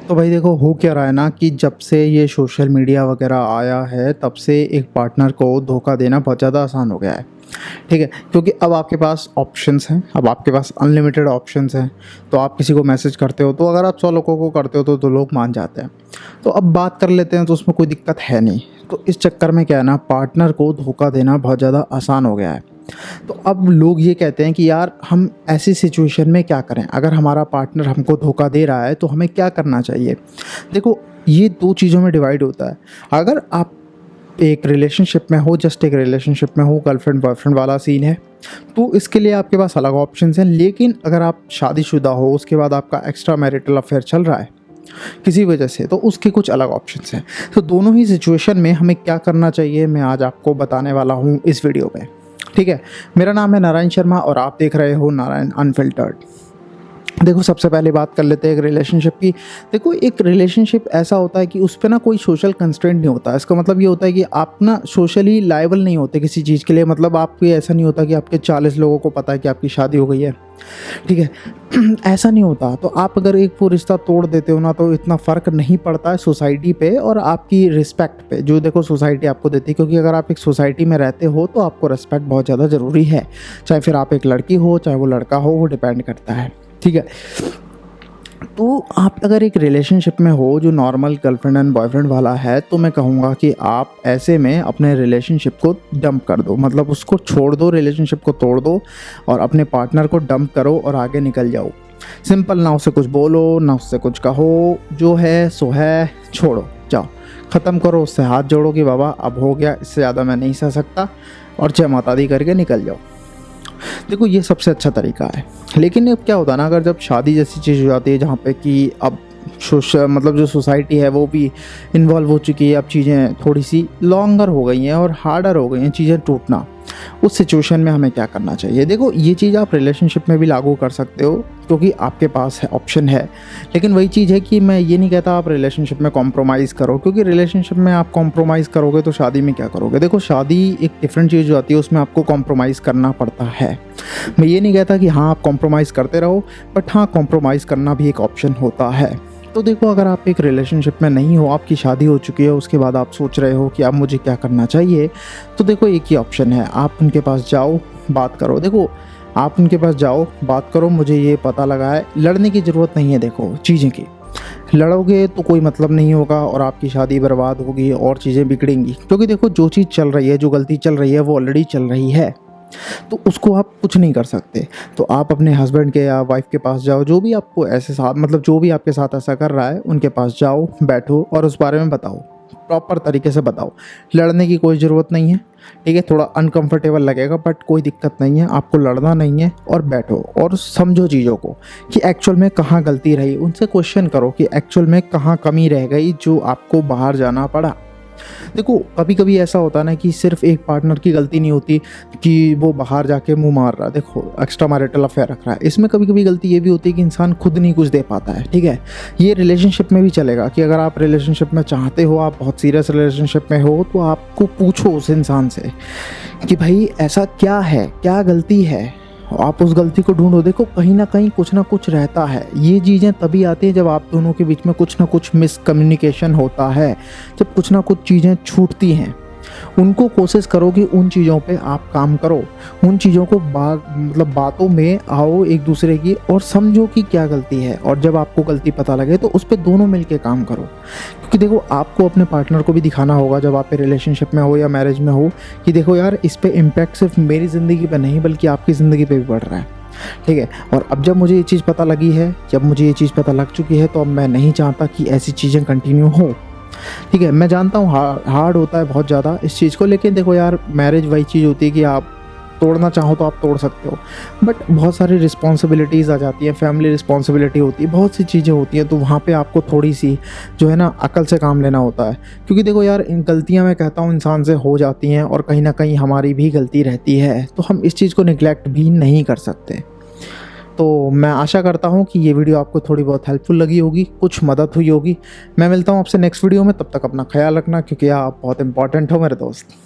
तो भाई देखो, हो क्या रहा है ना कि जब से ये सोशल मीडिया वगैरह आया है तब से एक पार्टनर को धोखा देना बहुत ज़्यादा आसान हो गया है। ठीक है, क्योंकि अब आपके पास ऑप्शंस हैं, अब आपके पास अनलिमिटेड ऑप्शंस हैं। तो आप किसी को मैसेज करते हो तो अगर आप 100 लोगों को करते हो तो 2 लोग मान जाते हैं। तो अब बात कर लेते हैं तो उसमें कोई दिक्कत है नहीं। तो इस चक्कर में क्या है ना, पार्टनर को धोखा देना बहुत ज़्यादा आसान हो गया है। तो अब लोग ये कहते हैं कि यार हम ऐसी सिचुएशन में क्या करें, अगर हमारा पार्टनर हमको धोखा दे रहा है तो हमें क्या करना चाहिए। देखो, ये 2 चीज़ों में डिवाइड होता है। अगर आप एक रिलेशनशिप में हो, जस्ट एक रिलेशनशिप में हो, गर्लफ्रेंड बॉयफ्रेंड वाला सीन है, तो इसके लिए आपके पास अलग ऑप्शंस हैं। लेकिन अगर आप शादीशुदा हो, उसके बाद आपका एक्स्ट्रा मैरिटल अफेयर चल रहा है किसी वजह से, तो उसके कुछ अलग ऑप्शंस हैं। तो दोनों ही सिचुएशन में हमें क्या करना चाहिए, मैं आज आपको बताने वाला हूँ इस वीडियो में। ठीक है, मेरा नाम है नारायण शर्मा और आप देख रहे हो नारायण अनफिल्टर्ड। देखो, सबसे पहले बात कर लेते हैं एक रिलेशनशिप की। देखो, एक रिलेशनशिप ऐसा होता है कि उस पे ना कोई सोशल कंस्ट्रेंट नहीं होता। इसका मतलब ये होता है कि आप ना सोशली लायबल नहीं होते किसी चीज़ के लिए। मतलब आपको ऐसा नहीं होता कि आपके 40 लोगों को पता है कि आपकी शादी हो गई है। ठीक है, ऐसा नहीं होता। तो आप अगर एक वो रिश्ता तोड़ देते हो ना, तो इतना फ़र्क नहीं पड़ता है सोसाइटी पे और आपकी रिस्पेक्ट पे, जो देखो सोसाइटी आपको देती है। क्योंकि अगर आप एक सोसाइटी में रहते हो तो आपको रिस्पेक्ट बहुत ज़्यादा ज़रूरी है। चाहे फिर आप एक लड़की हो चाहे वो लड़का हो, वो डिपेंड करता है। ठीक है, तो आप अगर एक रिलेशनशिप में हो जो नॉर्मल गर्लफ्रेंड एंड बॉयफ्रेंड वाला है, तो मैं कहूँगा कि आप ऐसे में अपने रिलेशनशिप को डंप कर दो। मतलब उसको छोड़ दो, रिलेशनशिप को तोड़ दो और अपने पार्टनर को डंप करो और आगे निकल जाओ। सिंपल, ना उससे कुछ बोलो ना उससे कुछ कहो, जो है सो है, छोड़ो, जाओ, ख़त्म करो। उससे हाथ जोड़ो कि बाबा अब हो गया, इससे ज़्यादा मैं नहीं सह सकता, और जय माता दी करके निकल जाओ। देखो, ये सबसे अच्छा तरीका है। लेकिन अब क्या होता है ना, अगर जब शादी जैसी चीज़ हो जाती है जहाँ पे कि अब मतलब जो सोसाइटी है वो भी इन्वॉल्व हो चुकी है, अब चीज़ें थोड़ी सी लॉन्गर हो गई हैं और हार्डर हो गई हैं चीज़ें टूटना, उस सिचुएशन में हमें क्या करना चाहिए। देखो, ये चीज़ आप रिलेशनशिप में भी लागू कर सकते हो क्योंकि आपके पास है, ऑप्शन है। लेकिन वही चीज़ है कि मैं ये नहीं कहता आप रिलेशनशिप में कॉम्प्रोमाइज़ करो, क्योंकि रिलेशनशिप में आप कॉम्प्रोमाइज़ करोगे तो शादी में क्या करोगे। देखो, शादी एक डिफरेंट चीज़ जो आती है, उसमें आपको कॉम्प्रोमाइज़ करना पड़ता है। मैं ये नहीं कहता कि हाँ आप कॉम्प्रोमाइज़ करते रहो, बट हाँ, कॉम्प्रोमाइज़ करना भी एक ऑप्शन होता है। तो देखो, अगर आप एक रिलेशनशिप में नहीं हो, आपकी शादी हो चुकी है, उसके बाद आप सोच रहे हो कि अब मुझे क्या करना चाहिए, तो देखो एक ही ऑप्शन है, आप उनके पास जाओ, बात करो। देखो, आप उनके पास जाओ, बात करो। मुझे ये पता लगा है, लड़ने की ज़रूरत नहीं है। देखो, चीज़ें की लड़ोगे तो कोई मतलब नहीं होगा और आपकी शादी बर्बाद होगी और चीज़ें बिगड़ेंगी। क्योंकि देखो, जो चीज़ चल रही है, जो गलती चल रही है, वो ऑलरेडी चल रही है, तो उसको आप कुछ नहीं कर सकते। तो आप अपने हस्बैंड के या वाइफ के पास जाओ, जो भी आपको ऐसे साथ, मतलब जो भी आपके साथ ऐसा कर रहा है, उनके पास जाओ, बैठो और उस बारे में बताओ, प्रॉपर तरीके से बताओ। लड़ने की कोई ज़रूरत नहीं है। ठीक है, थोड़ा अनकंफर्टेबल लगेगा बट कोई दिक्कत नहीं है, आपको लड़ना नहीं है। और बैठो और समझो चीज़ों को कि एक्चुअल में कहाँ गलती रही। उनसे क्वेश्चन करो कि एक्चुअल में कहाँ कमी रह गई जो आपको बाहर जाना पड़ा। देखो, कभी कभी ऐसा होता है ना कि सिर्फ एक पार्टनर की गलती नहीं होती कि वो बाहर जाके मुंह मार रहा है, देखो एक्स्ट्रा मैरिटल अफेयर रख रहा है। इसमें कभी कभी गलती ये भी होती है कि इंसान खुद नहीं कुछ दे पाता है। ठीक है, ये रिलेशनशिप में भी चलेगा कि अगर आप रिलेशनशिप में चाहते हो, आप बहुत सीरियस रिलेशनशिप में हो, तो आपको पूछो उस इंसान से कि भाई ऐसा क्या है, क्या गलती है, आप उस गलती को ढूंढो। देखो, कहीं ना कुछ रहता है। ये चीज़ें तभी आती है जब आप दोनों के बीच में कुछ ना कुछ मिसकम्युनिकेशन होता है, जब कुछ ना कुछ चीज़ें छूटती हैं। उनको कोशिश करो कि उन चीज़ों पे आप काम करो, उन चीज़ों को बातों में आओ एक दूसरे की और समझो कि क्या गलती है। और जब आपको गलती पता लगे तो उस पर दोनों मिलके काम करो। क्योंकि देखो, आपको अपने पार्टनर को भी दिखाना होगा जब आप रिलेशनशिप में हो या मैरिज में हो कि देखो यार, इस पे इम्पैक्ट सिर्फ मेरी ज़िंदगी पे नहीं बल्कि आपकी ज़िंदगी पे भी पड़ रहा है। ठीक है, और अब जब मुझे ये चीज़ पता लगी है, जब मुझे ये चीज़ पता लग चुकी है, तो अब मैं नहीं चाहता कि ऐसी चीज़ें कंटिन्यू हो। ठीक है, मैं जानता हूँ हार्ड होता है बहुत ज़्यादा इस चीज़ को। लेकिन देखो यार, मैरिज वही चीज़ होती है कि आप तोड़ना चाहो तो आप तोड़ सकते हो, बट बहुत सारी रिस्पॉन्सिबिलिटीज़ आ जाती हैं, फैमिली रिस्पॉन्सिबिलिटी होती है, बहुत सी चीज़ें होती हैं। तो वहाँ पे आपको थोड़ी सी जो है ना अकल से काम लेना होता है। क्योंकि देखो यार, इन गलतियाँ मैं कहता हूँ इंसान से हो जाती हैं और कहीं ना कहीं हमारी भी गलती रहती है, तो हम इस चीज़ को निगलेक्ट भी नहीं कर सकते। तो मैं आशा करता हूँ कि ये वीडियो आपको थोड़ी बहुत हेल्पफुल लगी होगी, कुछ मदद हुई होगी। मैं मिलता हूँ आपसे नेक्स्ट वीडियो में, तब तक अपना ख्याल रखना, क्योंकि आप बहुत इंपॉर्टेंट हो मेरे दोस्त।